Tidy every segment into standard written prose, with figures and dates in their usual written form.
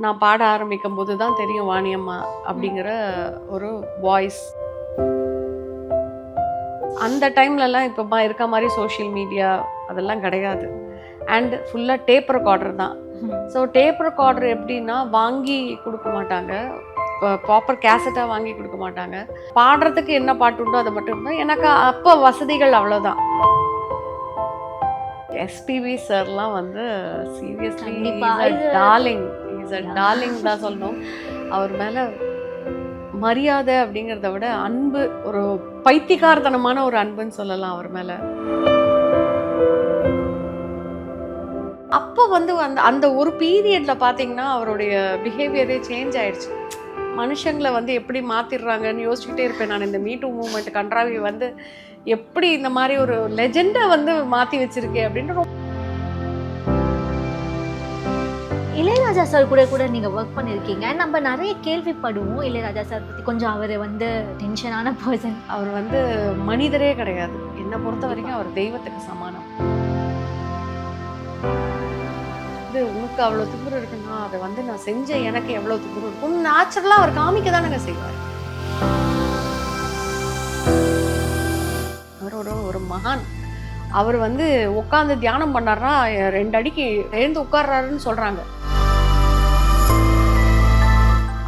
நான் பாட ஆரம்பிக்கும் போது தான் தெரியும் வாணியம்மா அப்படிங்கிற ஒரு வாய்ஸ். அந்த டைம்லலாம் இப்போ இருக்க மாதிரி சோஷியல் மீடியா அதெல்லாம் கிடையாது. அண்ட் ஃபுல்லாக டேப் ரெக்கார்டர் தான். ஸோ டேப் ரெக்கார்டர் எப்படின்னா வாங்கி கொடுக்க மாட்டாங்க, ப்ராப்பர் கேசட்டாக வாங்கி கொடுக்க மாட்டாங்க. பாடுறதுக்கு என்ன பாட்டு உண்டோ அதை மட்டும் தான். எனக்கு அப்போ வசதிகள் அவ்வளோதான். எஸ்பிபி சார்லாம் வந்து சீரியஸ்லி டார்லிங் தான் சொல்லணும். அவர் மேலே மரியாதை அப்படிங்கிறத விட அன்பு, ஒரு பைத்தியக்காரத்தனமான ஒரு அன்புன்னு சொல்லலாம் அவர் மேலே. அப்போ வந்து அந்த ஒரு பீரியட்ல பார்த்தீங்கன்னா அவருடைய பிஹேவியரே சேஞ்ச் ஆயிடுச்சு. மனுஷங்களை வந்து எப்படி மாத்திடுறாங்கன்னு யோசிச்சுக்கிட்டே இருப்பேன் நான். இந்த மீ டூ மூவ்மெண்ட் கன்றாவி வந்து எப்படி இந்த மாதிரி ஒரு லெஜெண்டை வந்து மாற்றி வச்சிருக்கே அப்படின்னு. இளையராஜா சார் கூட நீங்கள் ஒர்க் பண்ணியிருக்கீங்க. நம்ம நிறைய கேள்விப்படுவோம் இளையராஜா சார் பற்றி. கொஞ்சம் அவர் வந்து டென்ஷனான பர்சன். அவர் வந்து மனிதரே கிடையாது. என்னை பொறுத்த வரைக்கும் அவர் தெய்வத்துக்கு சமானம். உனக்கு அவ்வளோ திமிரு இருக்குன்னா அதை வந்து நான் செஞ்ச எனக்கு எவ்வளோ திமிரு இருக்கும் நேச்சுரலாக அவர் காமிக்க தானங்க செய்வார். அவரோட ஒரு மகான். அவர் வந்து உட்காந்து தியானம் பண்ணார்னா 2 அடிக்கு எழுந்து உட்கார்றாருன்னு சொல்றாங்க.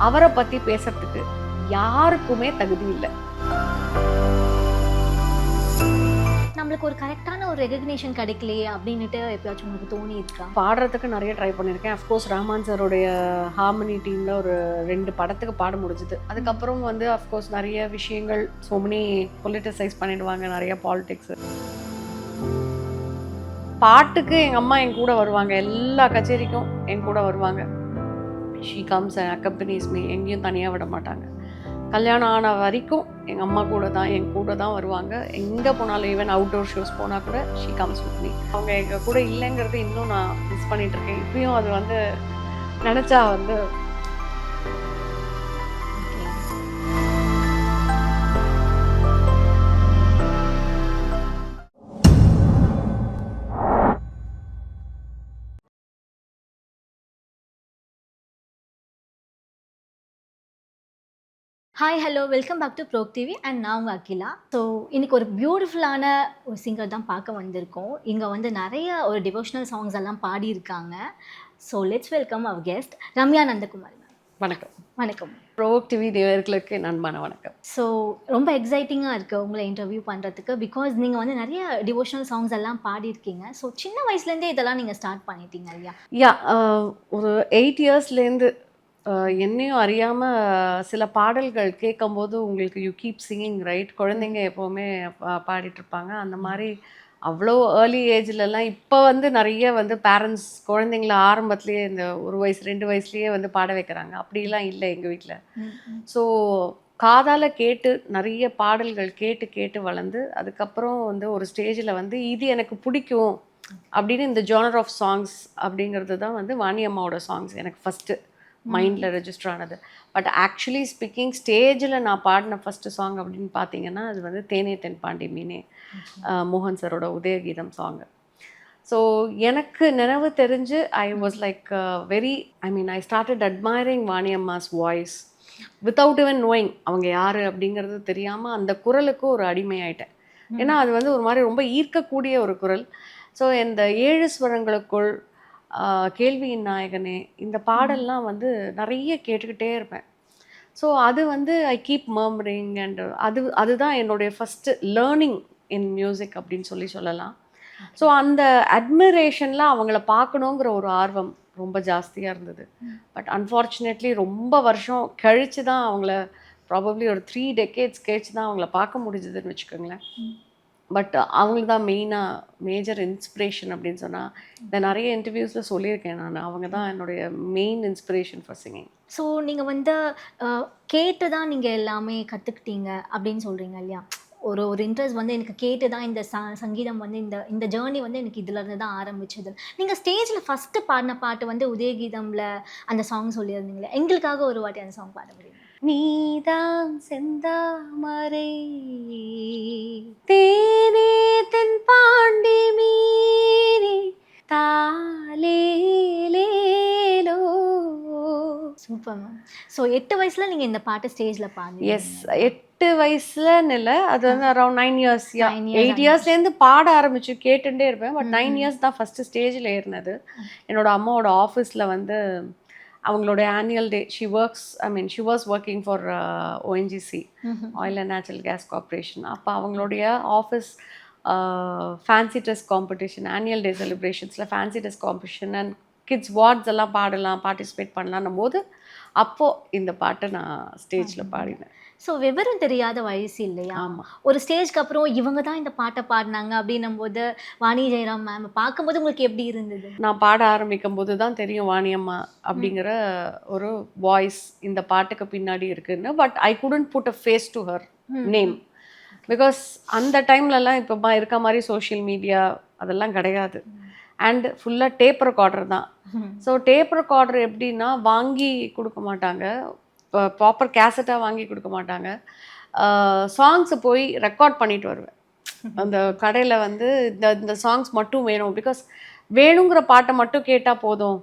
அவரை பத்தி பேசுறதுக்கு யாருக்குமே தகுதி இல்லை. நம்மளுக்கு ஒரு கரெக்டான ஒரு ரெகக்னிஷன் கிடைக்கலையே அப்படின்னுட்டு எப்பயாச்சும் உங்களுக்கு தோணி இருக்கா? பாடுறதுக்கு நிறைய ட்ரை பண்ணியிருக்கேன். அஃப்கோர்ஸ் ரஹ்மான் சாரோடைய ஹார்மனி டீமில் ஒரு 2 படத்துக்கு பாட முடிஞ்சுது. அதுக்கப்புறம் வந்து அஃப்கோர்ஸ் நிறைய விஷயங்கள் சோமனி பொலிட்டிசைஸ் பண்ணிடுவாங்க, நிறைய பாலிடிக்ஸ். பாட்டுக்கு எங்கள் அம்மா என் கூட வருவாங்க, எல்லா கச்சேரிக்கும் என் கூட வருவாங்க. She comes and accompanies me. எங்கேயும் தனியாக விட மாட்டாங்க. கல்யாணம் ஆன வரைக்கும் எங்கள் அம்மா கூட தான், என் கூட தான் வருவாங்க. எங்கே போனாலும் ஈவன் அவுட்டோர் ஷோஸ் போனால் கூட ஷீ கம்ஸ் வித் மீ. அவங்க எங்கள் கூட இல்லைங்கிறது இன்னும் நான் மிஸ் பண்ணிகிட்ருக்கேன். இப்பயும் அது வந்து நினச்சா வந்து hi hello, welcome back to Brog TV and நான் உங்கள் அகிலா. ஸோ இன்றைக்கி ஒரு பியூட்டிஃபுல்லான ஒரு சிங்கர் தான் பார்க்க வந்திருக்கோம். இங்கே வந்து நிறைய ஒரு டிவோஷனல் சாங்ஸ் எல்லாம் பாடியிருக்காங்க. So let's welcome our guest Ramya Nandakumar ma'am. வணக்கம். வணக்கம். ப்ரோக் டிவி நேயர்களுக்கு நண்பான வணக்கம். ஸோ ரொம்ப எக்ஸைட்டிங்காக இருக்குது உங்களை இன்டர்வியூ பண்ணுறதுக்கு. பிகாஸ் நீங்கள் வந்து நிறைய டிவோஷனல் சாங்ஸ் எல்லாம் பாடியிருக்கீங்க. ஸோ சின்ன வயசுலேருந்தே இதெல்லாம் நீங்கள் ஸ்டார்ட் பண்ணிட்டீங்க இல்லையா? யா, ஒரு 8 இயர்ஸ்லேருந்து என்னையும் அறியாமல் சில பாடல்கள் கேட்கும்போது உங்களுக்கு யூ கீப் சிங்கிங் ரைட். குழந்தைங்க எப்போவுமே பாடிட்டுருப்பாங்க. அந்த மாதிரி அவ்வளோ ஏர்லி ஏஜ்லலாம் இப்போ வந்து நிறைய வந்து பேரண்ட்ஸ் குழந்தைங்கள ஆரம்பத்துலேயே இந்த 1 வயசு 2 வயசுலேயே வந்து பாட வைக்கிறாங்க. அப்படிலாம் இல்லை எங்கள் வீட்டில். ஸோ காதால் கேட்டு நிறைய பாடல்கள் கேட்டு கேட்டு வளர்ந்து அதுக்கப்புறம் வந்து ஒரு ஸ்டேஜில் வந்து இது எனக்கு பிடிக்கும் அப்படின்னு இந்த ஜானர் ஆஃப் சாங்ஸ் அப்படிங்கிறது தான் வந்து வாணியம்மாவோட சாங்ஸ் எனக்கு ஃபஸ்ட்டு மைண்டில் ரெஜிஸ்டர் ஆனது. பட் ஆக்சுவலி ஸ்பீக்கிங் ஸ்டேஜில் நான் பாடின ஃபஸ்ட்டு சாங் அப்படின்னு பார்த்தீங்கன்னா அது வந்து தேனே தென்பாண்டி மீனே, மோகன் சரோட உதயகீதம் சாங்கு. ஸோ எனக்கு நினைவு தெரிஞ்சு I was like I started admiring Vaniyamma's voice without even knowing அவங்க யார் அப்படிங்கிறது தெரியாமல் அந்த குரலுக்கு ஒரு அடிமையாயிட்டேன். ஏன்னா அது வந்து ஒரு மாதிரி ரொம்ப ஈர்க்கக்கூடிய ஒரு குரல். ஸோ இந்த 7 ஸ்வரங்களுக்குள், கேள்வியின் நாயகனே, இந்த பாடல்லாம் வந்து நிறைய கேட்டுக்கிட்டே இருப்பேன். ஸோ அது வந்து ஐ கீப் மர்மரிங் அண்ட் அதுதான் என்னுடைய ஃபஸ்ட்டு லேர்னிங் இன் மியூசிக் அப்படின்னு சொல்லலாம். ஸோ அந்த அட்மிரேஷனில் அவங்கள பார்க்கணுங்கிற ஒரு ஆர்வம் ரொம்ப ஜாஸ்தியாக இருந்தது. பட் அன்ஃபார்ச்சுனேட்லி ரொம்ப வருஷம் கழித்து தான் அவங்கள, ப்ராபப்ளி ஒரு 3 decades கழிச்சு தான் அவங்கள பார்க்க முடிஞ்சதுன்னு வச்சுக்கோங்களேன். பட் அவங்களுக்கு தான் மேஜர் இன்ஸ்பிரேஷன் அப்படின்னு சொன்னால் இந்த நிறைய இன்டர்வியூஸில் சொல்லியிருக்கேன் நான். அவங்க தான் என்னுடைய main inspiration for singing. So நீங்கள் வந்து கேட்டு தான் நீங்கள் எல்லாமே கற்றுக்கிட்டீங்க அப்படின்னு சொல்கிறீங்க இல்லையா? ஒரு இன்ட்ரெஸ்ட் வந்து எனக்கு கேட்டு தான் இந்த சங்கீதம் வந்து இந்த ஜேர்னி வந்து எனக்கு இதிலேருந்து தான் ஆரம்பிச்சது. நீங்கள் ஸ்டேஜில் ஃபஸ்ட்டு பாடின பாட்டு வந்து உதயகீதமில் அந்த சாங் சொல்லியிருந்தீங்களே, எங்களுக்காக ஒரு வாட்டி அந்த சாங் பாட முடியும்? நீதான் செந்தாமரை தேனே தென்பாண்டி மீனே தாலேலேலோ சூப்பர் மேம். ஸோ 8 வயசுல நீங்க இந்த பாட்டு ஸ்டேஜ்ல பாடுனீங்க. எஸ் 8 வயசுலன்னு இல்லை, அது வந்து அரௌண்ட் 9 இயர்ஸ். 9 years 8 இயர்ஸ்லேருந்து பாட ஆரம்பிச்சு கேட்டுட்டே இருப்பேன். பட் 9 இயர்ஸ் தான் ஃபஸ்ட்டு ஸ்டேஜில் ஏறினது. என்னோட அம்மாவோட ஆஃபீஸில் வந்து அவங்களோட annual day, she was working for ONGC, oil and natural gas corporation. அப்போ அவங்களுடைய office fancy dress competition, annual day செலிப்ரேஷன்ஸில் fancy dress competition and kids wards எல்லாம் பாடலாம், பார்ட்டிசிபேட் பண்ணலான்னும் போது அப்போது இந்த பாட்டை நான் ஸ்டேஜில் பாடினேன். ஸோ விவரம் தெரியாத வயசு இல்லையா? ஆமாம். ஒரு ஸ்டேஜ்க்கு அப்புறம் இவங்க தான் இந்த பாட்டை பாடினாங்க அப்படின்னும் போது வாணி ஜெயராம் மேம் பார்க்கும்போது உங்களுக்கு எப்படி இருந்தது? நான் பாட ஆரம்பிக்கும் போது தான் தெரியும் வாணியம்மா அப்படிங்கிற ஒரு வாய்ஸ் இந்த பாட்டுக்கு பின்னாடி இருக்குன்னு. But I couldn't put a face to her name, because அந்த டைம்லலாம் இப்போ இருக்க மாதிரி சோஷியல் மீடியா அதெல்லாம் கிடையாது. அண்ட் ஃபுல்லாக டேப் ரெக்கார்டர் தான். ஸோ டேப் ரெக்கார்டர் எப்படின்னா வாங்கி கொடுக்க மாட்டாங்க, ப்ராப்பர் கேசட்டாக வாங்கி கொடுக்க மாட்டாங்க. சாங்ஸை போய் ரெக்கார்ட் பண்ணிட்டு வருவேன் அந்த கடையில் வந்து. இந்த சாங்ஸ் மட்டும் வேணும், பிகாஸ் வேணுங்கிற பாட்டை மட்டும் கேட்டால் போதும்,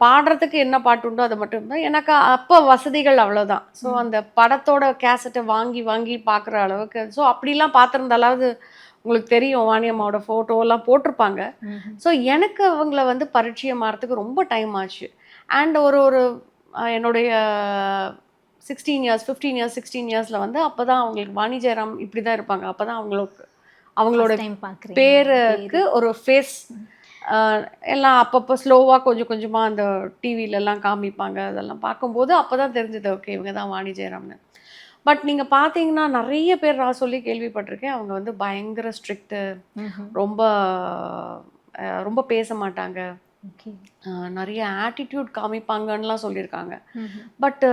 பாடுறதுக்கு என்ன பாட்டு உண்டோ அதை மட்டும் தான். எனக்கு அப்போ வசதிகள் அவ்வளோதான். ஸோ அந்த படத்தோட கேசட்டை வாங்கி வாங்கி பார்க்குற அளவுக்கு, ஸோ அப்படிலாம் பார்த்துருந்தாலாவது உங்களுக்கு தெரியும் வாணியம்மாவோட ஃபோட்டோலாம் போட்டிருப்பாங்க. ஸோ எனக்கு அவங்கள வந்து பரிச்சயம் ஆகிறதுக்கு ரொம்ப டைம் ஆச்சு. அண்ட் ஒரு என்னுடைய 16 இயர்ஸ் 15 இயர்ஸ் 16 இயர்ஸில் வந்து அப்போ தான் அவங்களுக்கு வாணி ஜெயராம் இப்படி தான் இருப்பாங்க. அப்போ தான் அவங்களோட பேருக்கு ஒரு ஃபேஸ் எல்லாம் அப்பப்போ ஸ்லோவாக கொஞ்சம் கொஞ்சமாக அந்த டிவிலெலாம் காமிப்பாங்க. அதெல்லாம் பார்க்கும்போது அப்போ தான் தெரிஞ்சது, ஓகே இவங்க தான் வாணி ஜெயராம்னு. பட் நீங்கள் பார்த்தீங்கன்னா நிறைய பேர் நான் சொல்லி கேள்விப்பட்டிருக்கேன், அவங்க வந்து பயங்கர ஸ்ட்ரிக்ட்டு, ரொம்ப ரொம்ப பேச மாட்டாங்க, நிறைய ஆட்டிடியூட் காமிப்பாங்கன்னுலாம் சொல்லியிருக்காங்க. பட்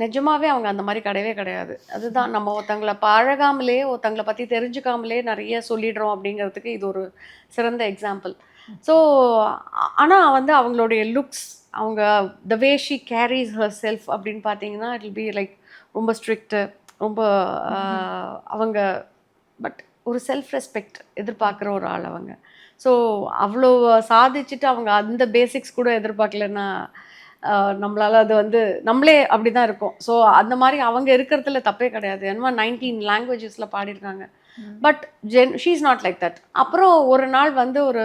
நிஜமாவே அவங்க அந்த மாதிரி கிடையவே கிடையாது. அதுதான் நம்ம ஒருத்தங்களை பழகாமலே ஒருத்தங்களை பற்றி தெரிஞ்சுக்காமலே நிறைய சொல்லிடுறோம் அப்படிங்கிறதுக்கு இது ஒரு சிறந்த எக்ஸாம்பிள். ஸோ ஆனால் வந்து அவங்களுடைய லுக்ஸ், அவங்க the way she carries herself அப்படின்னு பார்த்தீங்கன்னா இட் வில் பி லைக் ரொம்ப ஸ்ட்ரிக்ட்டு, ரொம்ப அவங்க பட் ஒரு செல்ஃப் ரெஸ்பெக்ட் எதிர்பார்க்குற ஒரு ஆள் அவங்க. ஸோ அவ்வளோ சாதிச்சுட்டு அவங்க அந்த பேசிக்ஸ் கூட எதிர்பார்க்கலன்னா நம்மளால் அது வந்து நம்மளே அப்படி தான் இருக்கும். ஸோ அந்த மாதிரி அவங்க இருக்கிறதுல தப்பே கிடையாது. ஏன்னா 19 லாங்குவேஜஸில் பாடியிருக்காங்க. But she is not like that. அப்புறம் ஒரு நாள் வந்து ஒரு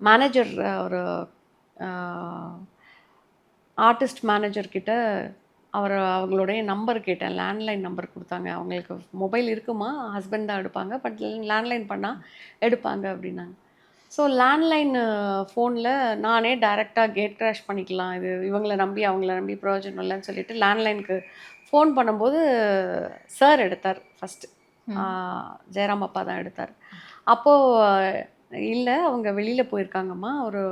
மேனேஜர், ஒரு ஆர்டிஸ்ட் மேனேஜர்கிட்ட அவங்களுடைய நம்பர் கேட்டேன், லேண்ட்லைன் நம்பர் கொடுத்தாங்க. அவங்களுக்கு மொபைல் இருக்குமா, ஹஸ்பண்ட் தான் எடுப்பாங்க, பட் லேண்ட்லைன் பண்ணால் எடுப்பாங்க அப்படின்னாங்க. ஸோ லேண்ட்லைன் ஃபோனில் நானே டைரெக்டாக கேட் க்ராஷ் பண்ணிக்கலாம், இது இவங்களை நம்பி அவங்கள நம்பி பிரயோஜனம் இல்லைன்னு சொல்லிட்டு லேண்ட்லைனுக்கு ஃபோன் பண்ணும்போது சார் எடுத்தார் ஃபஸ்ட்டு, ஜெயராம் அப்பா தான் எடுத்தார். அப்போது இல்லை அவங்க வெளியில் போயிருக்காங்கம்மா, ஒரு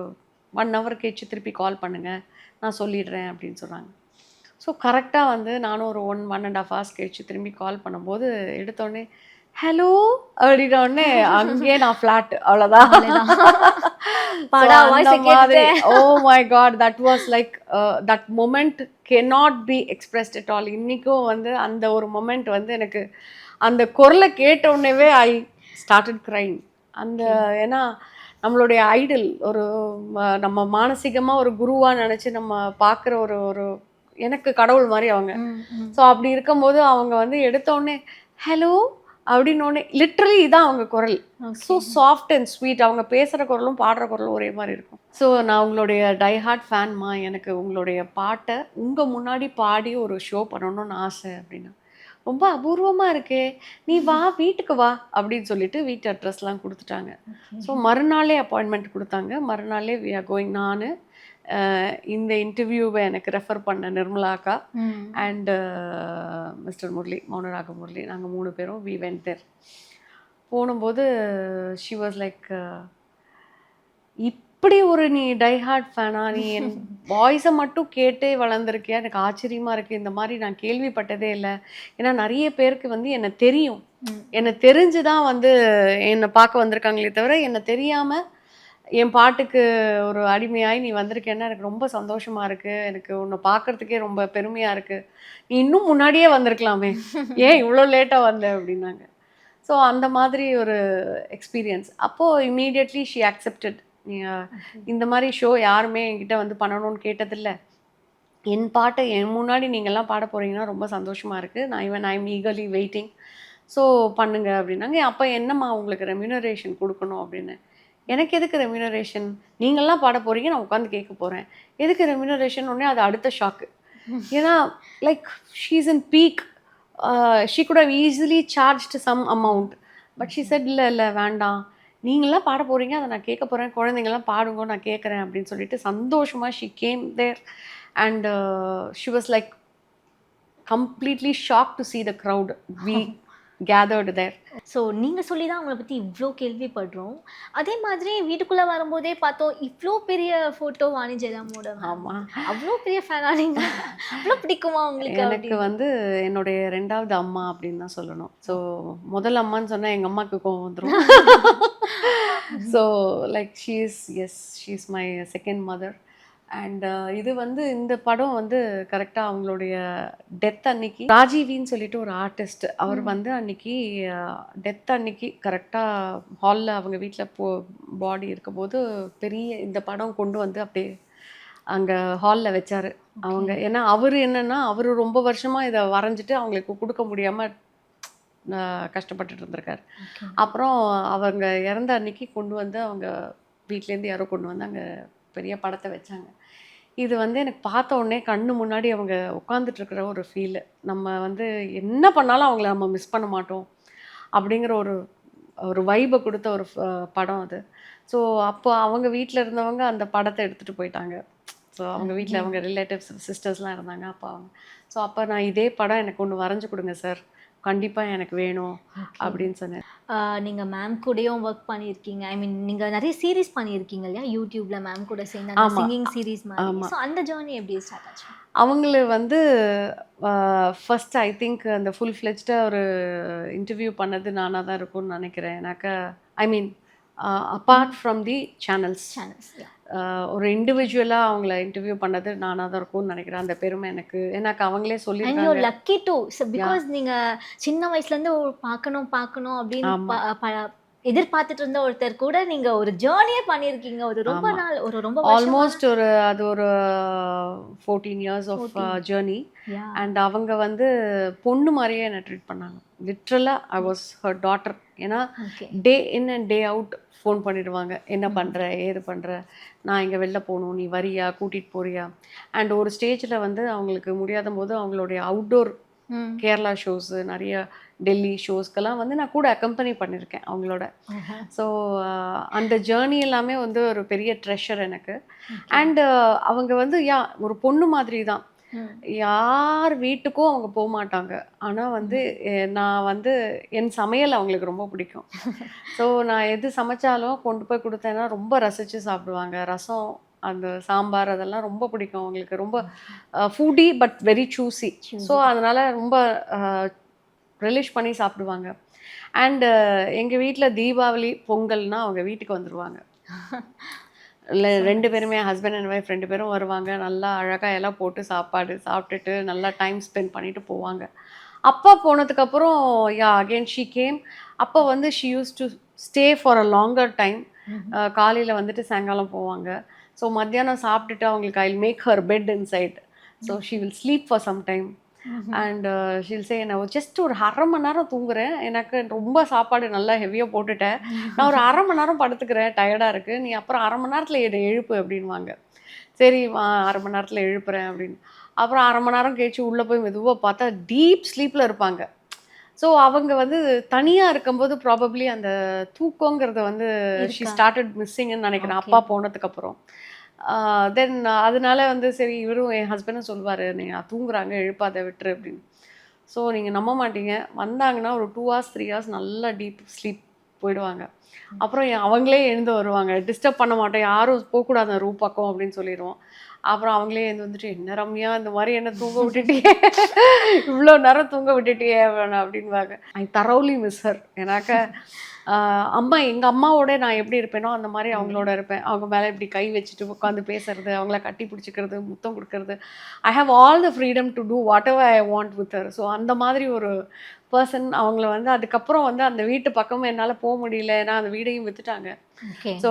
1 hour கழிச்சு திருப்பி கால் பண்ணுங்கள், நான் சொல்லிடுறேன் அப்படின்னு சொன்னாங்க. ஸோ கரெக்டாக வந்து நானும் ஒரு 1.5 hours கழிச்சு திரும்பி கால் பண்ணும்போது எடுத்தோடனே ஹலோ அப்படின்னோடனே அங்கேயே நான் ஃப்ளாட், அவ்வளோதான். Oh my god, that was like that moment cannot be expressed at all. இன்றைக்கும் வந்து அந்த ஒரு மொமெண்ட் வந்து எனக்கு அந்த குரலை கேட்டோடனேவே ஐ ஸ்டார்டட் க்ரைங். அந்த ஏன்னா நம்மளுடைய ஐடல், ஒரு நம்ம மானசீகமாக ஒரு குருவாக நினச்சி நம்ம பார்க்குற ஒரு எனக்கு கடவுள் மாதிரி அவங்க. ஸோ அப்படி இருக்கும்போது அவங்க வந்து எடுத்தோடனே ஹலோ அப்படின்னோடனே லிட்ரலி இதான் அவங்க குரல். So soft and sweet. அவங்க பேசுகிற குரலும் பாடுற குரலும் ஒரே மாதிரி இருக்கும். ஸோ நான் உங்களுடைய டைஹார்ட் ஃபேன்மா, எனக்கு உங்களுடைய பாட்டை உங்கள் முன்னாடி பாடி ஒரு ஷோ பண்ணணும்னு ஆசை அப்படின்னா. ரொம்ப அபூர்வமாக இருக்கே, நீ வா வீட்டுக்கு வா அப்படின்னு சொல்லிட்டு வீட்டு அட்ரஸ்லாம் கொடுத்துட்டாங்க. ஸோ மறுநாளே அப்பாயின்மெண்ட் கொடுத்தாங்க. மறுநாளே வி ஆர் கோயிங். நான் இந்த இன்டர்வியூவை எனக்கு ரெஃபர் பண்ண நிர்மலா அக்கா அண்ட் மிஸ்டர் முரளி, மௌனராக முரளி, நாங்கள் 3 பேரும் வி வென்ட் தேர். போகும்போது ஷி வாஸ் லைக், இப்படி ஒரு நீ டைஹார்ட் ஃபேனா, நீ என் வாய்ஸை மட்டும் கேட்டே வளர்ந்துருக்கியா, எனக்கு ஆச்சரியமாக இருக்குது, இந்த மாதிரி நான் கேள்விப்பட்டதே இல்லை. ஏன்னா நிறைய பேருக்கு வந்து என்னை தெரியும், என்னை தெரிஞ்சு தான் வந்து என்னை பார்க்க வந்திருக்காங்களே தவிர என்னை தெரியாமல் என் பாட்டுக்கு ஒரு அடிமையாகி நீ வந்திருக்கேன்னா எனக்கு ரொம்ப சந்தோஷமாக இருக்குது, எனக்கு உன்னை பார்க்குறதுக்கே ரொம்ப பெருமையாக இருக்குது, நீ இன்னும் முன்னாடியே வந்திருக்கலாமே, ஏன் இவ்வளோ லேட்டாக வந்த அப்படின்னாங்க. ஸோ அந்த மாதிரி ஒரு எக்ஸ்பீரியன்ஸ். அப்போது இம்மீடியட்லி ஷி அக்செப்டட். நீங்கள் இந்த மாதிரி ஷோ யாருமே என்கிட்ட வந்து பண்ணணும்னு கேட்டதில்லை. என் பாட்டை என் முன்னாடி நீங்கள்லாம் பாட போகிறீங்கன்னா ரொம்ப சந்தோஷமாக இருக்குது. I'm eagerly waiting. ஸோ பண்ணுங்க அப்படின்னாங்க. அப்போ என்னம்மா உங்களுக்கு ரெம்யூனரேஷன் கொடுக்கணும் அப்படின்னு. எனக்கு எதுக்கு ரெம்யூனரேஷன்? நீங்கள்லாம் பாட போகிறீங்க, நான் உட்காந்து கேட்க போகிறேன். எதுக்கு ரெம்யூனரேஷன்? உடனே அது அடுத்த ஷாக்கு. ஏன்னா like she is in peak. She could have easily charged some amount. But she said இல்லை வேண்டாம், நீங்களாம் பாட போகிறீங்க, அதை நான் கேட்க போகிறேன், குழந்தைங்கள்லாம் பாடுங்க நான் கேட்குறேன் அப்படின்னு சொல்லிட்டு சந்தோஷமாக she came there. And she was like completely shock to see the crowd we gathered there. So நீங்கள் சொல்லி தான் அவங்கள பற்றி இவ்வளோ கேள்விப்படுறோம். அதே மாதிரி வீட்டுக்குள்ளே வரும்போதே பார்த்தோம், இவ்வளோ பெரிய ஃபோட்டோ வாணி ஜெயராமோட. ஆமாம், அவ்வளோ பெரிய ஃபேனா நீங்கள்? அவ்வளோ பிடிக்குமா உங்களுக்கு? எனக்கு வந்து என்னுடைய 2வது அம்மா அப்படின்னு தான் சொல்லணும். ஸோ முதல் அம்மான்னு சொன்னால் எங்கள் அம்மாவுக்கு கோவம் வந்துடும். So like she is my second mother. And இது வந்து இந்த படம் வந்து கரெக்டாக அவங்களுடைய டெத் அன்னைக்கு ராஜீவின்னு சொல்லிட்டு ஒரு ஆர்டிஸ்ட், அவர் வந்து அன்னைக்கு டெத் அன்னைக்கு கரெக்டாக ஹாலில் அவங்க வீட்டில் பாடி இருக்கும்போது பெரிய இந்த படம் கொண்டு வந்து அப்படியே அங்கே ஹாலில் வச்சார் அவங்க. ஏன்னா அவர் என்னென்னா அவர் ரொம்ப வருஷமாக இதை வரைஞ்சிட்டு அவங்களுக்கு கொடுக்க முடியாமல் கஷ்டப்பட்டுட்டு இருந்திருக்காரு. அப்புறம் அவங்க இறந்த அன்னைக்கு கொண்டு வந்து அவங்க வீட்டிலேருந்து யாரோ கொண்டு வந்து அங்கே பெரிய படத்தை வச்சாங்க. இது வந்து எனக்கு பார்த்த உடனே கண்ணு முன்னாடி அவங்க உட்காந்துட்டு இருக்கிற ஒரு ஃபீலு, நம்ம வந்து என்ன பண்ணாலும் அவங்கள நம்ம மிஸ் பண்ண மாட்டோம் அப்படிங்கிற ஒரு வைபை கொடுத்த ஒரு படம் அது. ஸோ அப்போ அவங்க வீட்டில் இருந்தவங்க அந்த படத்தை எடுத்துகிட்டு போயிட்டாங்க. ஸோ அவங்க வீட்டில் அவங்க ரிலேட்டிவ்ஸ் சிஸ்டர்ஸ்லாம் இருந்தாங்க அப்போ அவங்க. ஸோ அப்போ நான் இதே படம் எனக்கு ஒன்று வரைஞ்சி கொடுங்க சார், கண்டிப்பாக எனக்கு வேணும் அப்படின்னு சொன்னேன். நீங்கள் மேம் கூடயும் ஒர்க் பண்ணியிருக்கீங்க. ஐ மீன் நீங்கள் நிறைய சீரீஸ் பண்ணியிருக்கீங்க இல்லையா யூடியூப்பில் மேம் கூட சேர்ந்து, அந்த சிங்கிங் சீரீஸ் மாதிரி. ஸோ அந்த ஜேர்னி எப்படி ஸ்டார்ட் ஆச்சு? அவங்கள வந்து ஃபர்ஸ்ட் ஐ திங்க் அந்த ஃபுல் ஃப்ளெஜ்டாக ஒரு இன்டர்வியூ பண்ணது நானாக தான் இருக்கும்னு நினைக்கிறேன். எனக்கு ஐ மீன் அப்பார்ட் ஃப்ரம் தி சேனல்ஸ் ஒரு இண்டிவிஜுவலாக அவங்கள இன்டர்வியூ பண்ணது நானாக தான் இருக்கும்னு நினைக்கிறேன். அந்த பெருமை எனக்கு அவங்களே சொல்லியிருக்காங்க. லக்கி டூ பிகாஸ் நீங்கள் சின்ன வயசுலேருந்து பார்க்கணும் அப்படின்னு எதிர்பார்த்துட்டு இருந்த ஒருத்தர் கூட நீங்கள் ஒரு ஜேர்னியே பண்ணியிருக்கீங்க. ஒரு ரொம்ப நாள், ரொம்ப ஆல்மோஸ்ட் அது ஒரு 14 years ஆஃப் ஜேர்னி. அண்ட் அவங்க வந்து பொண்ணு மாதிரியே என்னை ட்ரீட் பண்ணாங்க. லிட்ரலாக ஐ வாஸ் ஹர் டாட்டர். ஏன்னா day in and day out phone பண்ணிடுவாங்க, என்ன பண்ணுற ஏது பண்ணுற, நான் இங்கே வெளில போகணும், நீ வரியா, கூட்டிகிட்டு போறியா. அண்ட் ஒரு ஸ்டேஜில் வந்து அவங்களுக்கு முடியாத போது அவங்களுடைய அவுட்டோர் கேரளா ஷோஸு, நிறைய டெல்லி ஷோஸ்க்கெல்லாம் வந்து நான் கூட அக்கம்பெனி பண்ணியிருக்கேன் அவங்களோட. ஸோ அந்த ஜேர்னி எல்லாமே வந்து ஒரு பெரிய ட்ரெஷர் எனக்கு. அண்டு அவங்க வந்து ஒரு பொண்ணு மாதிரி தான். யார் வீட்டுக்கும் அவங்க போக மாட்டாங்க. ஆனால் வந்து நான் வந்து என் சமையல் அவங்களுக்கு ரொம்ப பிடிக்கும். ஸோ நான் எது சமைச்சாலும் கொண்டு போய் கொடுத்தேன்னா ரொம்ப ரசித்து சாப்பிடுவாங்க. ரசம், அந்த சாம்பார் அதெல்லாம் ரொம்ப பிடிக்கும் அவங்களுக்கு. ரொம்ப foodie but very choosy. So அதனால் ரொம்ப ரிலிஷ் பண்ணி சாப்பிடுவாங்க. அண்டு எங்கள் வீட்டில் தீபாவளி பொங்கல்னால் அவங்க வீட்டுக்கு வந்துடுவாங்க. இல்லை 2 பேருமே ஹஸ்பண்ட் அண்ட் ஒய்ஃப் 2 பேரும் வருவாங்க. நல்லா அழகாக எல்லாம் போட்டு சாப்பாடு சாப்பிட்டுட்டு நல்லா டைம் ஸ்பெண்ட் பண்ணிட்டு போவாங்க. அப்பா போனதுக்கப்புறம் அகெயின் ஷீ கேம். அப்போ வந்து she use to stay for a longer time. காலையில் வந்துட்டு சாயங்காலம் போவாங்க. ஸோ மத்தியானம் சாப்பிட்டுட்டு அவங்களுக்கு I will make her bed inside. So she will sleep for some time. And she'll say, நான் ஜஸ்ட் ஒரு 1/2 மணி நேரம் தூங்குறேன், எனக்கு ரொம்ப சாப்பாடு நல்லா ஹெவியாக போட்டுட்டேன், நான் ஒரு 1/2 மணி நேரம் படுத்துக்கிறேன், டயர்டாக இருக்குது, நீ அப்புறம் 1/2 மணி நேரத்தில் என்னை எழுப்பு அப்படின்வாங்க. சரி 1/2 மணி நேரத்தில் எழுப்புறேன் அப்படின்னு. அப்புறம் 1/2 மணி நேரம் கழிச்சு உள்ளே போய் மெதுவாக பார்த்தா டீப் ஸ்லீப்பில் இருப்பாங்க. ஸோ அவங்க வந்து தனியாக இருக்கும்போது ப்ராபப்ளி அந்த தூக்கங்கிறத வந்து ஷீ ஸ்டார்டட் மிஸ்ஸிங்னு நினைக்கிறேன் அப்பா போனதுக்கப்புறம். தென் அதனால வந்து சரி இவரும் என் ஹஸ்பண்டும் சொல்லுவார், நீங்கள் தூங்குறாங்க எழுப்பாத விட்டுரு அப்படின்னு. ஸோ நீங்கள் நம்ப மாட்டீங்க, வந்தாங்கன்னா ஒரு 2 hours 3 hours நல்லா டீப் ஸ்லீப் போயிடுவாங்க. அப்புறம் அவங்களே எழுந்து வருவாங்க. டிஸ்டர்ப் பண்ண மாட்டோம், யாரும் போகக்கூடாது அந்த ரூம் பக்கம் அப்படின்னு சொல்லிடுவோம். அப்புறம் அவங்களே எழுந்து வந்துட்டு, என்ன ரம்யா இந்த மாதிரி என்ன தூங்க விட்டுட்டியே, இவ்வளோ நேரம் தூங்க விட்டுட்டியே அப்படின்வாங்க. ஐ தரோலி மிஸ் ஹர். ஏன்னாக்க அம்மா எங்கள் அம்மாவோட நான் எப்படி இருப்பேனோ அந்த மாதிரி அவங்களோட இருப்பேன். அவங்க மேலே இப்படி கை வச்சுட்டு உட்காந்து பேசுறது, அவங்கள கட்டி பிடிச்சிக்கிறது, முத்தம் கொடுக்கறது. I have all the freedom to do whatever I want with her. So அந்த மாதிரி ஒரு பர்சன். அவங்கள வந்து அதுக்கப்புறம் வந்து அந்த வீட்டு பக்கமும் என்னால் போக முடியல, ஏன்னா அந்த வீடையும் வித்துட்டாங்க. ஓகே. ஸோ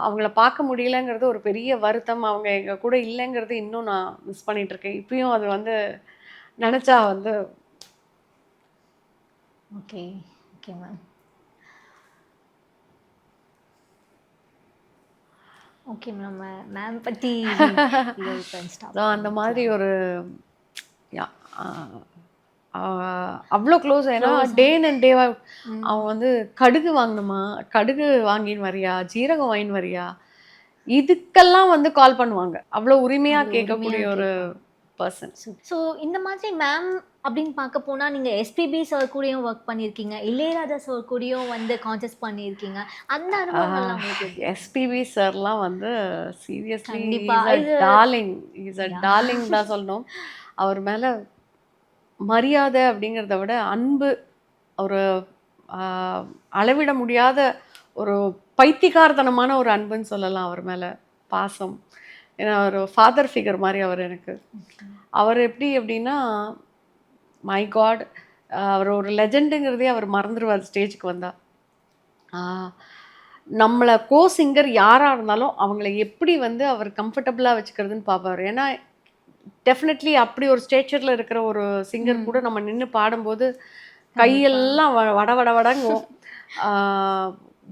அவங்கள பார்க்க முடியலங்கிறது ஒரு பெரிய வருத்தம். அவங்க எங்கள் கூட இல்லைங்கிறது இன்னும் நான் மிஸ் பண்ணிட்டு இருக்கேன். இப்பயும் அது வந்து நினச்சா வந்து okay. Okay ma'am. Okay ma'am. Ma'am பற்றி ஸோ அந்த மாதிரி ஒரு யா அவ்வளோ க்ளோஸ். ஏன்னா டே அண்ட் டேவா அவன் வந்து கடுகு வாங்கணுமா, கடுகு வாங்கின்னு வரியா, ஜீரகம் வாங்கின்னு வரியா, இதுக்கெல்லாம் வந்து கால் பண்ணுவாங்க. அவ்வளோ உரிமையாக கேட்கக்கூடிய ஒரு பர்சன். ஸோ இந்த மாதிரி மேம் அப்படின்னு பார்க்க போனால் நீங்கள் எஸ்பிபி சார் கூடயும் ஒர்க் பண்ணியிருக்கீங்க, இளையராஜா சார் கூடயும் வந்து கான்செஸ் பண்ணியிருக்கீங்க. அந்த அனுபவங்கள்லாம் உங்களுக்கு எப்படி? எஸ்பிபி சார்லாம் வந்து சீரியஸ்லி கண்டிப்பா. டார்லிங், இஸ் அ டார்லிங் தான் சொல்லணும். அவர் மேலே மரியாதை அப்படிங்கிறத விட அன்பு, ஒரு அளவிட முடியாத ஒரு பைத்தியக்காரத்தனமான ஒரு அன்புன்னு சொல்லலாம் அவர் மேலே. பாசம். ஏன்னா ஒரு ஃபாதர் ஃபிகர் மாதிரி அவர் எனக்கு. அவர் எப்படி அப்படின்னா, மை காட், அவர் ஒரு லெஜெண்டுங்கிறதே அவர் மறந்துடுவார் ஸ்டேஜுக்கு வந்தால். நம்மளை கோ சிங்கர் யாராக இருந்தாலும் அவங்கள எப்படி வந்து அவர் கம்ஃபர்டபுளாக வச்சுக்கிறதுன்னு பார்ப்பார். ஏன்னா டெஃபினெட்லி அப்படி ஒரு ஸ்டேச்சரில் இருக்கிற ஒரு சிங்கர் கூட நம்ம நின்று பாடும்போது கையெல்லாம் வட வட வடங்கும்.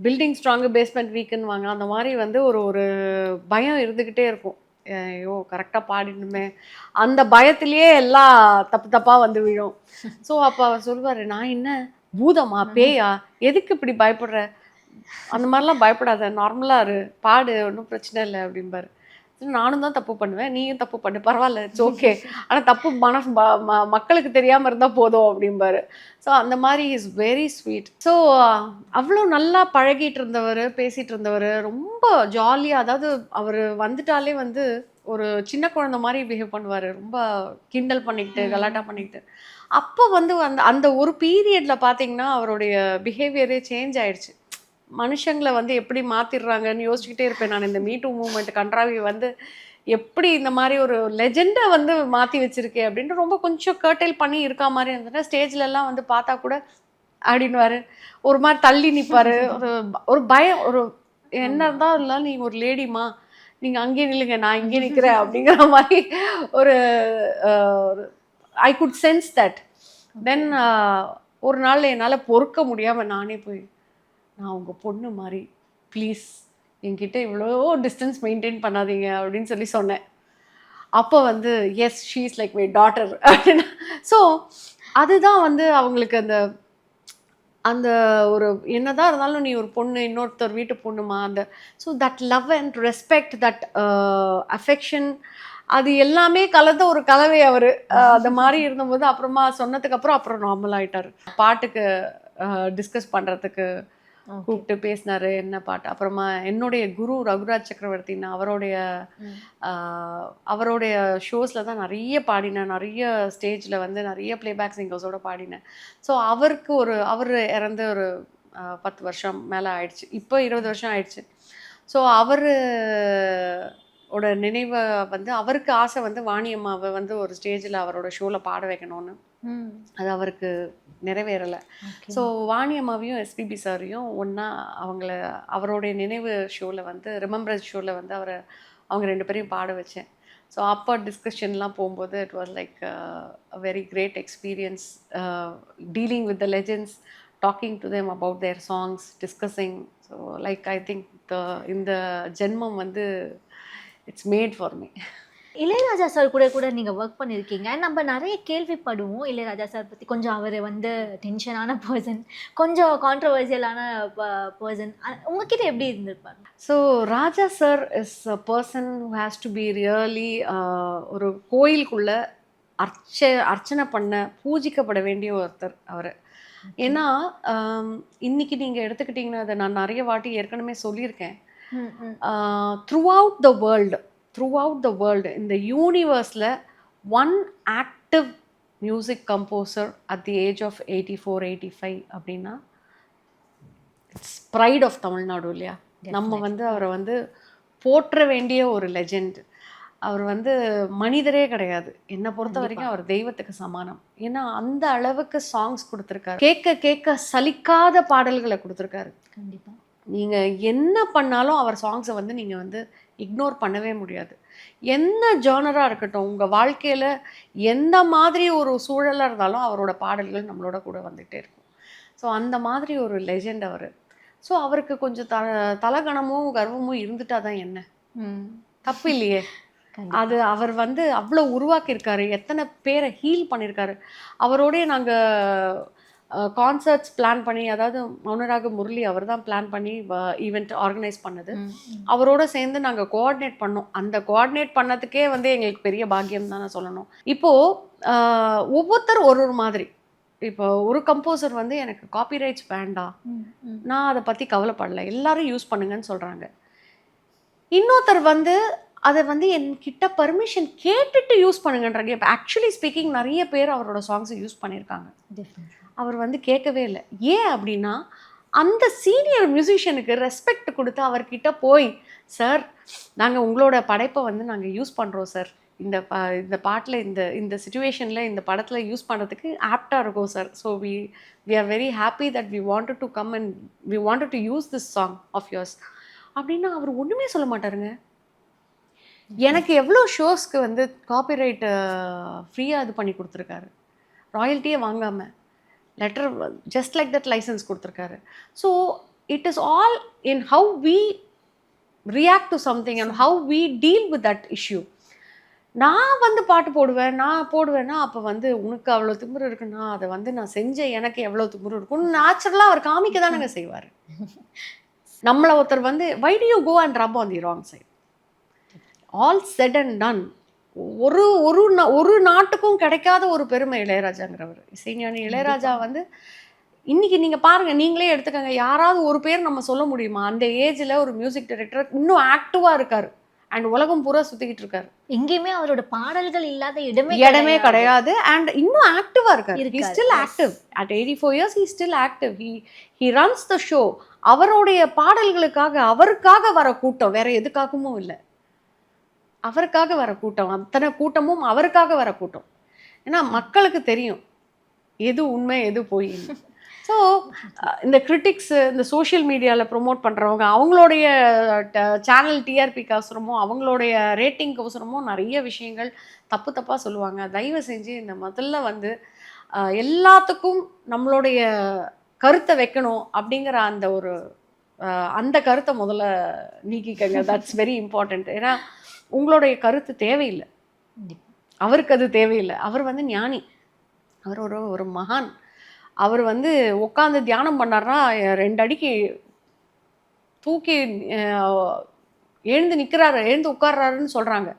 பில்டிங் ஸ்ட்ராங்கு பேஸ்மெண்ட் வீக்குன்னு வாங்க, அந்த மாதிரி வந்து ஒரு பயம் இருந்துக்கிட்டே இருக்கும். ஐயோ கரெக்டாக பாடிடணுமே, அந்த பயத்திலேயே எல்லாம் தப்பு தப்பாக வந்து விழும். ஸோ அப்போ அவர் சொல்லுவார், நான் என்ன பூதமா பேயா, எதுக்கு இப்படி பயப்படுற, அந்த மாதிரிலாம் பயப்படாத, நார்மலாக இரு, பாடு, ஒன்றும் பிரச்சனை இல்லை அப்படிம்பாரு. நானும் தான் தப்பு பண்ணுவேன், நீயும் தப்பு பண்ணு, பரவாயில்ல, இட்ஸ் ஓகே, ஆனால் தப்பு மக்களுக்கு தெரியாமல் இருந்தால் போதும் அப்படிம்பாரு. ஸோ அந்த மாதிரி இஸ் வெரி ஸ்வீட். ஸோ அவ்வளோ நல்லா பழகிட்டு இருந்தவர், பேசிகிட்டு இருந்தவர், ரொம்ப ஜாலியாக. அதாவது அவர் வந்துட்டாலே வந்து ஒரு சின்ன குழந்தை மாதிரி பிஹேவ் பண்ணுவார். ரொம்ப கிண்டல் பண்ணிக்கிட்டு கலாட்டா பண்ணிக்கிட்டு. அப்போ வந்து அந்த அந்த ஒரு பீரியடில் பார்த்தீங்கன்னா அவருடைய பிஹேவியரே சேஞ்ச் ஆயிடுச்சு. மனுஷங்களை வந்து எப்படி மாற்றிடுறாங்கன்னு யோசிச்சுக்கிட்டே இருப்பேன் நான். இந்த மீ டூ மூவ்மெண்ட் கன்றாவி வந்து எப்படி இந்த மாதிரி ஒரு லெஜெண்டை வந்து மாற்றி வச்சிருக்கே அப்படின்ட்டு ரொம்ப கொஞ்சம் கர்டைல் பண்ணி இருக்கா மாதிரி இருந்ததுன்னா, ஸ்டேஜ்லலாம் வந்து பார்த்தா கூட அப்படின்வாரு, ஒரு மாதிரி தள்ளி நிற்பார். ஒரு பயம், ஒரு என்ன இருந்தால் இருந்தாலும் நீங்கள் ஒரு லேடிமா, நீங்கள் அங்கேயே நில்லுங்க, நான் இங்கே நிற்கிறேன் அப்படிங்கிற மாதிரி ஒரு ஐ குட் சென்ஸ் தட். தென் ஒரு நாள் என்னால் பொறுக்க முடியாமல் நானே போய், நான் உங்கள் பொண்ணு மாதிரி, ப்ளீஸ் என்கிட்ட இவ்வளோ டிஸ்டன்ஸ் மெயின்டைன் பண்ணாதீங்க அப்படின்னு சொல்லி சொன்னேன். அப்போ வந்து S she is like my daughter அப்படின்னா. ஸோ அதுதான் வந்து அவங்களுக்கு அந்த அந்த ஒரு என்னதான் இருந்தாலும் நீ ஒரு பொண்ணு, இன்னொருத்தர் வீட்டு பொண்ணுமா, அந்த so that love and respect, that affection, அது எல்லாமே கலந்த ஒரு கலவை அவர். அந்த மாதிரி இருந்தபோது அப்புறமா சொன்னதுக்கு அப்புறம் நார்மல் ஆயிட்டார். பாட்டுக்கு டிஸ்கஸ் பண்ணுறதுக்கு கூப்பிட்டு பேசினாரு, என்ன பாட்டு. அப்புறமா என்னுடைய குரு ரகுராஜ் சக்கரவர்த்தின்னு அவருடைய ஷோஸில் தான் நிறைய பாடினேன். நிறைய ஸ்டேஜில் வந்து நிறைய பிளேபேக் சிங்கர்ஸோட பாடினேன். ஸோ அவர் இறந்து ஒரு 10 வருஷம் மேலே ஆயிடுச்சு, இப்போ 20 வருஷம் ஆயிடுச்சு. ஸோ அவரோட நினைவை வந்து அவருக்கு ஆசை வந்து வாணியம்மாவை வந்து ஒரு ஸ்டேஜில் அவரோட ஷோவில் பாட வைக்கணும்னு. அது அவருக்கு நிறைவேறலை. ஸோ வாணியம்மாவையும் எஸ்பிபி சாரையும் ஒன்றா அவருடைய நினைவு ஷோவில் வந்து ரிமெம்பரன்ஸ் ஷோவில் வந்து அவங்க 2 பேரையும் பாட வச்சேன். ஸோ அப்போ டிஸ்கஷன்லாம் போகும்போது it was like a very great experience, dealing with the legends, talking to them about their songs, discussing. So like I think இந்த ஜென்மம் வந்து it's made for me. Ilaiyaraaja sir கூட நீங்கள் ஒர்க் பண்ணியிருக்கீங்க. நம்ம நிறைய கேள்விப்படுவோம் இளையராஜா சார் பற்றி. கொஞ்சம் அவர் வந்து டென்ஷனான பர்சன், கொஞ்சம் கான்ட்ரவர்சியலான பர்சன். உங்ககிட்ட எப்படி இருந்திருப்பார்? So Raja sir is a person who has to be really ஒரு கோயிலுக்குள்ளே அர்ச்சனை பண்ண பூஜிக்கப்பட வேண்டிய ஒருத்தர் அவர். ஏன்னா இன்னைக்கு நீங்கள் எடுத்துக்கிட்டிங்கன்னா, அதை நான் நிறைய வாட்டி ஏற்கனவே சொல்லியிருக்கேன். த்ரூ அவுட் த வேர்ல்டு இந்த யூனிவர்ஸில் one active music composer at the age of 84, 85 அப்படின்னா இட்ஸ் ப்ரைட் ஆஃப் தமிழ்நாடு இல்லையா. நம்ம வந்து அவரை வந்து போற்ற வேண்டிய ஒரு லெஜெண்ட். அவர் வந்து மனிதரே கிடையாது. என்னை பொறுத்த வரைக்கும் அவர் தெய்வத்துக்கு சமானம். ஏன்னா அந்த அளவுக்கு சாங்ஸ் கொடுத்துருக்காரு. கேட்க கேட்க சலிக்காத பாடல்களை கொடுத்துருக்காரு. கண்டிப்பா. நீங்கள் என்ன பண்ணாலும் அவர் சாங்ஸை வந்து நீங்கள் வந்து இக்னோர் பண்ணவே முடியாது. என்ன ஜானராக இருக்கட்டும், உங்கள் வாழ்க்கையில் எந்த மாதிரி ஒரு சூழலாக இருந்தாலும் அவரோட பாடல்கள் நம்மளோட கூட வந்துகிட்டே இருக்கும். ஸோ அந்த மாதிரி ஒரு லெஜெண்ட் அவர். ஸோ அவருக்கு கொஞ்சம் தலகணமும் கர்வமும் இருந்துட்டா தான் என்ன, தப்பு இல்லையே. அது அவர் வந்து அவ்வளோ உருவாக்கியிருக்காரு, எத்தனை பேரை ஹீல் பண்ணியிருக்காரு. அவரோடய நாங்கள் கான்சர்ட்ஸ் பிளான் பண்ணி, அதாவது மௌனராக முரளி அவர் தான் பிளான் பண்ணி ஈவெண்ட் ஆர்கனைஸ் பண்ணது. அவரோட சேர்ந்து நாங்கள் கோஆர்டினேட் பண்ணோம். அந்த கோஆர்டினேட் பண்ணதுக்கே வந்து எங்களுக்கு பெரிய பாக்கியம் தான் நான் சொல்லணும். இப்போது ஒவ்வொருத்தர் ஒரு ஒரு மாதிரி. இப்போ ஒரு கம்போசர் வந்து எனக்கு காப்பிரைட்ஸ் வேண்டாம், நான் அதை பற்றி கவலைப்படலை, எல்லாரும் யூஸ் பண்ணுங்கன்னு சொல்கிறாங்க. இன்னொருத்தர் வந்து அதை வந்து என்கிட்ட பர்மிஷன் கேட்டுட்டு யூஸ் பண்ணுங்கன்றாங்க. இப்போ ஆக்சுவலி ஸ்பீக்கிங் நிறைய பேர் அவரோட சாங்ஸை யூஸ் பண்ணியிருக்காங்க. அவர் வந்து கேட்கவே இல்லை. ஏன் அப்படின்னா அந்த சீனியர் மியூசிஷியனுக்கு ரெஸ்பெக்ட் கொடுத்து அவர்கிட்ட போய், சார் நாங்கள் உங்களோட படைப்பை வந்து நாங்கள் யூஸ் பண்ணுறோம் சார், இந்த பாட்டில் இந்த சிச்சுவேஷனில் இந்த படத்தில் யூஸ் பண்ணுறதுக்கு ஆப்டாக இருக்கும் sir. So we are very happy that we wanted to come and we wanted to use this song of yours அப்படின்னா அவர் ஒன்றுமே சொல்ல மாட்டாருங்க. எனக்கு எவ்வளோ ஷோஸ்க்கு வந்து காப்பிரைட் ஃப்ரீயாக இது பண்ணி கொடுத்துருக்காரு, ராயல்ட்டியே வாங்காமல், letter just like that license கொடுத்துருக்காரு. So it is all in how we react to something and how we deal with that issue. நான் வந்து பாட்டு போடுவேன்னா அப்போ வந்து உனக்கு அவ்வளோ திமிரு இருக்குன்னா அதை வந்து நான் செஞ்சேன், எனக்கு எவ்வளோ திமிரு இருக்குன்னு நேச்சுரலாக அவர் காமிக்க தானேங்க செய்வார். நம்மளை ஒருத்தர் வந்து why do you go and rub on the wrong side? All said and done. ஒரு நாட்டுக்கும் கிடைக்காத ஒரு பெருமை இளையராஜாங்கிறவர். இசைஞானி இளையராஜா வந்து இன்னைக்கு நீங்கள் பாருங்கள், நீங்களே எடுத்துக்கோங்க, யாராவது ஒரு பேர் நம்ம சொல்ல முடியுமா அந்த ஏஜில் ஒரு மியூசிக் டைரக்டர் இன்னும் ஆக்டிவாக இருக்கார் அண்ட் உலகம் பூரா சுற்றிக்கிட்டு இருக்காரு. எங்கேயுமே அவரோட பாடல்கள் இல்லாத இடமே கிடையாது. அண்ட் இன்னும் ஆக்டிவாக இருக்காரு. He still active at 84 years. He still active. He runs the show. அவருடைய பாடல்களுக்காக அவருக்காக வர கூட்டம் வேற எதுக்காகவும் இல்லை. அவருக்காக வர கூட்டம், அத்தனை கூட்டமும் அவருக்காக வர கூட்டம். ஏன்னா மக்களுக்கு தெரியும் எது உண்மை எது பொய். ஸோ இந்த கிரிட்டிக்ஸு, இந்த சோஷியல் மீடியாவில் ப்ரொமோட் பண்ணுறவங்க அவங்களுடைய சேனல் டிஆர்பிக்கு அவசரமோ அவங்களுடைய ரேட்டிங்க்கு அவசரமோ நிறைய விஷயங்கள் தப்பாக சொல்லுவாங்க. தயவு செஞ்சு இந்த முதல்ல வந்து எல்லாத்துக்கும் நம்மளுடைய கருத்தை வைக்கணும் அப்படிங்கிற அந்த கருத்தை முதல்ல நீக்கிக்கங்க. That's very important. ஏன்னா உங்களுடைய கருத்து தேவையில்லை, அவருக்கு அது தேவையில்லை. அவர் வந்து ஞானி, அவர் ஒரு மகான். அவர் வந்து உட்காந்து தியானம் பண்ணார்னா 2 அடிக்கு தூக்கி எழுந்து நிற்கிறாரு, எழுந்து உட்கார்றாருன்னு சொல்கிறாங்க.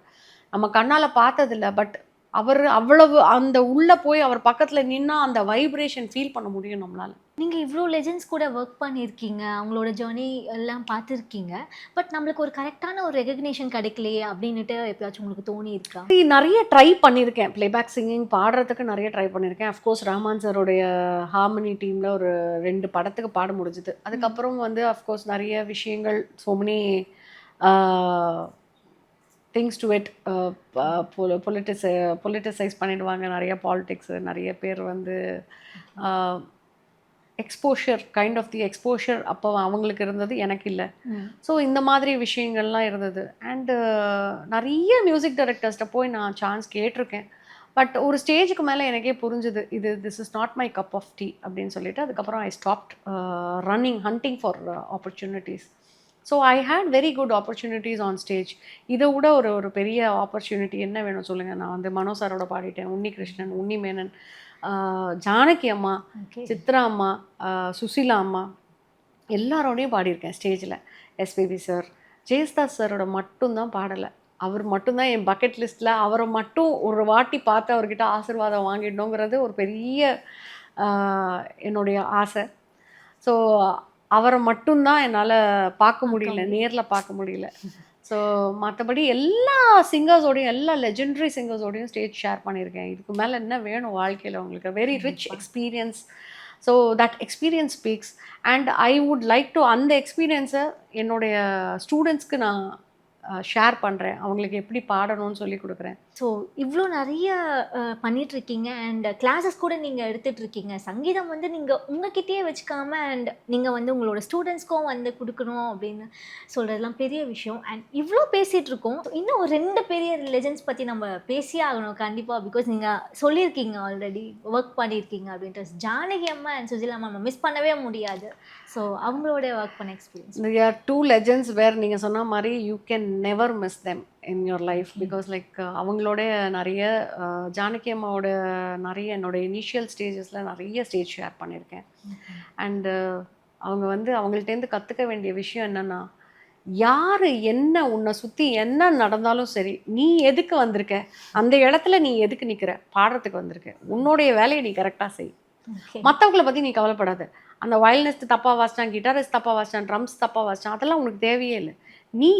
நம்ம கண்ணால் பார்த்ததில்ல, பட் அவர் அவ்வளவு அந்த உள்ளே போய் அவர் பக்கத்தில் நின்னா அந்த வைப்ரேஷன் ஃபீல் பண்ண முடியும் நம்மளால். நீங்கள் இவ்வளோ லெஜெண்ட்ஸ் கூட ஒர்க் பண்ணியிருக்கீங்க, அவங்களோட ஜேர்னி எல்லாம் பார்த்துருக்கீங்க. பட் நம்மளுக்கு ஒரு கரெக்டான ஒரு ரெகக்னேஷன் கிடைக்கலையே அப்படின்னுட்டு எப்பயாச்சும் உங்களுக்கு தோணி இருக்கா? நிறைய ட்ரை பண்ணியிருக்கேன், பிளேபேக் சிங்கிங் பாடுறதுக்கு நிறைய ட்ரை பண்ணியிருக்கேன். அஃப்கோர்ஸ் ரஹ்மான் சாரோடைய ஹார்மனி டீமில் ஒரு 2 படத்துக்கு பாட முடிஞ்சுது. அதுக்கப்புறம் வந்து அஃப்கோர்ஸ் நிறைய விஷயங்கள், so many things to it, politicise பண்ணிடுவாங்க நிறைய பாலிடிக்ஸு. நிறைய பேர் வந்து exposure, kind of the exposure அப்போ அவங்களுக்கு இருந்தது, எனக்கு இல்லை. ஸோ இந்த மாதிரி விஷயங்கள்லாம் இருந்தது. அண்டு நிறைய மியூசிக் டைரக்டர்ஸ்கிட்ட போய் நான் சான்ஸ் கேட்டிருக்கேன். பட் ஒரு ஸ்டேஜுக்கு மேலே எனக்கே புரிஞ்சுது, this is not my cup of tea அப்படின்னு சொல்லிட்டு அதுக்கப்புறம் I stopped hunting for opportunities. So I had very good opportunities on stage. இதை விட ஒரு பெரிய ஆப்பர்ச்சுனிட்டி என்ன வேணும் சொல்லுங்கள்? நான் வந்து மனோ சாரோட பாடிட்டேன், உன்னி கிருஷ்ணன், உன்னி மேனன், ஜானகி அம்மா, சித்ரா அம்மா, சுசிலா அம்மா, எல்லாரோடையும் பாடியிருக்கேன் ஸ்டேஜில். எஸ்பிபி சார், ஜெயஸ்தாஸ் சாரோட மட்டும்தான் பாடலை. அவர் மட்டும்தான் என் பக்கெட் லிஸ்ட்டில். அவரை மட்டும் ஒரு வாட்டி பார்த்து அவர்கிட்ட ஆசீர்வாதம் வாங்கிடணுங்கிறது ஒரு பெரிய என்னுடைய ஆசை. ஸோ அவரை மட்டும்தான் என்னால் பார்க்க முடியல, நேரில் பார்க்க முடியல. ஸோ மற்றபடி எல்லா சிங்கர்ஸோடையும், எல்லா லெஜெண்டரி சிங்கர்ஸோடையும் ஸ்டேஜ் ஷேர் பண்ணியிருக்கேன். இதுக்கு மேலே என்ன வேணும் வாழ்க்கையில் உங்களுக்கு? Very rich experience. So that experience speaks. And I would like to அந்த எக்ஸ்பீரியன்ஸை என்னுடைய ஸ்டூடெண்ட்ஸ்க்கு நான் ஷேர் பண்ணுறேன். அவங்களுக்கு எப்படி பாடணும்னு சொல்லி கொடுக்குறேன். ஸோ இவ்வளோ நிறைய பண்ணிகிட்ருக்கீங்க அண்ட் கிளாஸஸ் கூட நீங்கள் எடுத்துகிட்ருக்கீங்க. சங்கீதம் வந்து நீங்கள் உங்ககிட்டயே வச்சுக்காம அண்ட் நீங்கள் வந்து உங்களோட ஸ்டூடெண்ட்ஸ்க்கும் வந்து கொடுக்கணும் அப்படின்னு சொல்கிறதுலாம் பெரிய விஷயம். அண்ட் இவ்வளோ பேசிகிட்டு இருக்கோம். இன்னும் ஒரு 2 பெரிய லெஜெண்ட்ஸ் பற்றி நம்ம பேசியே ஆகணும் கண்டிப்பாக. பிகாஸ் நீங்கள் சொல்லியிருக்கீங்க ஆல்ரெடி ஒர்க் பண்ணியிருக்கீங்க அப்படின்ட்டு. ஜானகி அம்மா அண்ட் சுஜிலா அம்மா நம்ம மிஸ் பண்ணவே முடியாது. ஸோ அவங்களோட ஒர்க் பண்ண experience. There are 2 legends where நீங்கள் சொன்ன மாதிரி you can never miss them in your life. Because like அவங்களோட நிறைய ஜானகி அம்மாவோட நிறைய என்னோட இனிஷியல் ஸ்டேஜஸில் நிறைய ஸ்டேஜ் ஷேர் பண்ணியிருக்கேன். அண்டு அவங்க வந்து அவங்கள்ட்டேருந்து கற்றுக்க வேண்டிய விஷயம் என்னென்னா, யார் என்ன உன்னை சுற்றி என்ன நடந்தாலும் சரி, நீ எதுக்கு வந்திருக்க, அந்த இடத்துல நீ எதுக்கு நிற்கிற, பாடுறதுக்கு வந்திருக்க, உன்னுடைய வேலையை நீ கரெக்டாக செய். மற்றவங்களை பற்றி நீ கவலைப்படாத. அந்த வயலினிஸ்ட் தப்பாக வாசிச்சான், கிட்டாரிஸ்ட் தப்பாக வாசிச்சான், ட்ரம்ஸ் தப்பாக வாசிச்சான், அதெல்லாம் உனக்கு தேவையே இல்லை. நீ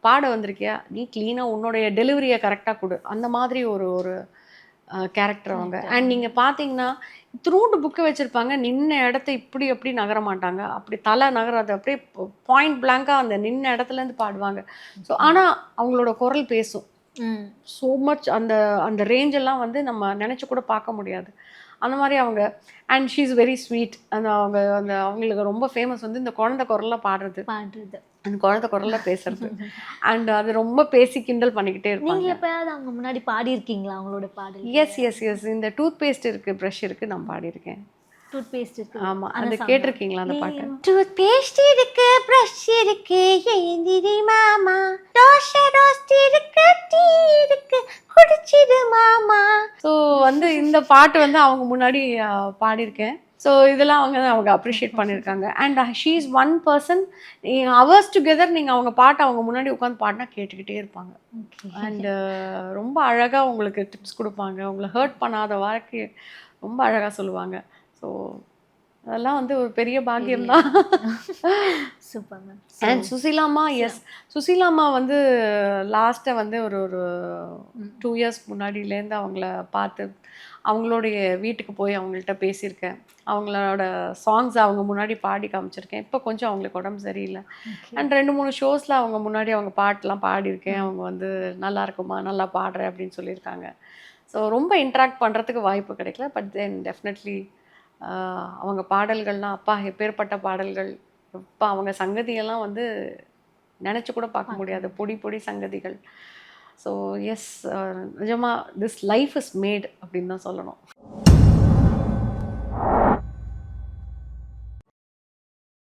பாட வந்திருக்கியா, நீ க்ளீனாக உன்னுடைய டெலிவரியை கரெக்டாக கொடு. அந்த மாதிரி ஒரு ஒரு கேரக்டர் அவங்க. அண்ட் நீங்கள் பார்த்தீங்கன்னா இத்தினூண்டு புக்கு வச்சுருப்பாங்க, நின்ன இடத்த இப்படி அப்படி நகர மாட்டாங்க, அப்படி தலை நகராது, அப்படியே பாயிண்ட் பிளாங்காக அந்த நின்ன இடத்துலேருந்து பாடுவாங்க. ஸோ ஆனால் அவங்களோட குரல் பேசும். ஸோ மச் அந்த அந்த ரேஞ்செல்லாம் வந்து நம்ம நினச்சி கூட பார்க்க முடியாது. அந்த மாதிரி அவங்க. And she is very sweet. அவங்களுக்கு ரொம்ப ஃபேமஸ் வந்து இந்த குழந்தை குரலில் பாடுறது, அந்த குழந்தை குரலில் பேசுறது. அண்ட் அது ரொம்ப பேசி கிண்டல் பண்ணிக்கிட்டே இருப்பாங்க. நீங்கள் எப்பயாவது அவங்க முன்னாடி பாடியிருக்கீங்களா அவங்களோட பாடல்? Yes yes yes. இந்த டூத் பேஸ்ட் இருக்குது, ப்ரஷ் இருக்குது, நான் பாடியிருக்கேன். டூத் பேஸ்ட் இருக்கு. ஆமாம், அது கேட்டிருக்கீங்களா அந்த பாட்டு? டூத் பேஸ்ட் இருக்கு, ப்ரஷ் இருக்கு, ஏந்திரி மாமா, தோசை ரோஸ்ட் இருக்கு, டீ இருக்கு, குடிச்சிடு மாமா. ஸோ வந்து இந்த பாட்டு வந்து அவங்க முன்னாடி பாடியிருக்கேன். ஸோ இதெல்லாம் அவங்க அப்ரிஷியேட் பண்ணியிருக்காங்க. And she is one person, hours together நீங்கள் அவங்க பாட்டை அவங்க முன்னாடி உட்காந்து பாடினா கேட்டுக்கிட்டே இருப்பாங்க. அண்டு ரொம்ப அழகாக உங்களுக்கு டிப்ஸ் கொடுப்பாங்க. உங்களை ஹர்ட் பண்ணாத வாழ்க்கை ரொம்ப அழகாக சொல்லுவாங்க. ஸோ அதெல்லாம் வந்து ஒரு பெரிய பாக்கியம்தான். Super ma'am. And Susheelamma, yes, Susheelamma வந்து லாஸ்ட்டை வந்து ஒரு 2 இயர்ஸ் முன்னாடியிலேருந்து அவங்கள பார்த்து அவங்களுடைய வீட்டுக்கு போய் அவங்கள்ட்ட பேசியிருக்கேன். அவங்களோட சாங்ஸ் அவங்க முன்னாடி பாடி காமிச்சிருக்கேன். இப்போ கொஞ்சம் அவங்களுக்கு உடம்பு சரியில்லை. அண்ட் 2-3 ஷோஸில் அவங்க முன்னாடி அவங்க பாட்டெலாம் பாடியிருக்கேன். அவங்க வந்து நல்லா இருக்குமா, நல்லா பாடுறேன் அப்படின்னு சொல்லியிருக்காங்க. ஸோ ரொம்ப இன்ட்ராக்ட் பண்ணுறதுக்கு வாய்ப்பு கிடைக்கல. பட் தென் டெஃபினெட்லி அவங்க பாடல்கள்லாம் அப்பா எப்பேற்பட்ட பாடல்கள். இப்போ அவங்க சங்கதியெல்லாம் வந்து நினச்சி கூட பார்க்க முடியாது, பொடி பொடி சங்கதிகள். ஸோ எஸ், நிஜமாக திஸ் லைஃப் இஸ் மேட் அப்படின்னு தான் சொல்லணும்.